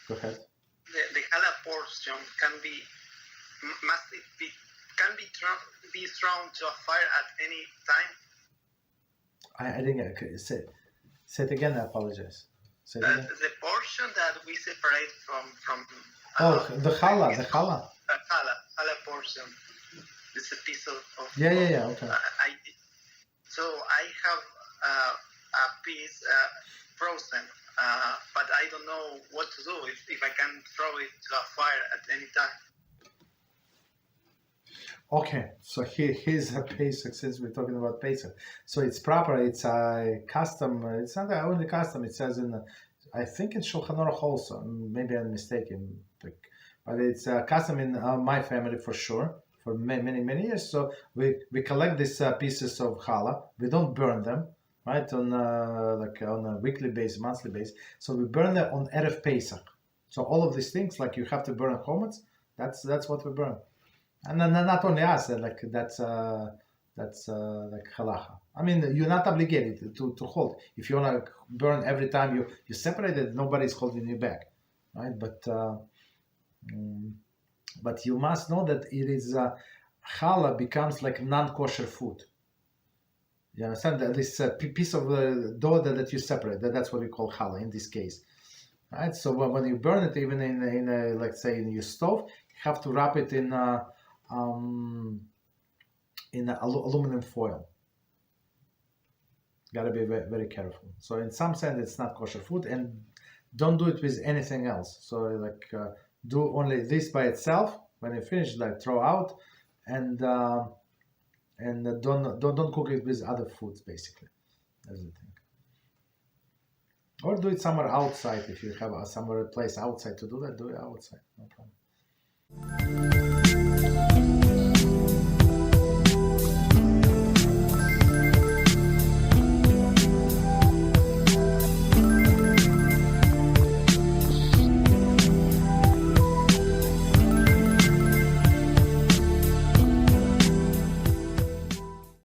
Go ahead. The challah portion can be thrown to a fire at any time. I didn't get it. Say it again. I apologize. Say it again. The portion that we separate from the challah. The challah portion. It's a piece of Yeah. Okay. So I have a piece frozen, but I don't know what to do if I can throw it to a fire at any time. Okay, so here's a Pesach, since we're talking about Pesach. So it's proper, it's a custom, it's not the only custom, it says I think in Shulchan Aruch also, maybe I'm mistaken, but it's a custom in my family for sure, for many years. So we collect these pieces of challah, we don't burn them, right, on a weekly basis, monthly basis. So we burn them on Erev Pesach. So all of these things, like you have to burn a chometz, that's what we burn. And then not only us, that's like halacha. I mean, you're not obligated to hold. If you want to burn every time you separate it, nobody's holding you back, right? But you must know that it is challah becomes like non-kosher food. You understand that this piece of dough that you separate, that's what we call challah in this case, right? So when you burn it, even in let's say in your stove, you have to wrap it in aluminum foil. Gotta be very, very careful. So in some sense, it's not kosher food, and don't do it with anything else. So do only this by itself. When you finish, throw out, and don't cook it with other foods. Basically, that's the thing. Or do it somewhere outside if you have somewhere place outside to do that. Do it outside, no problem.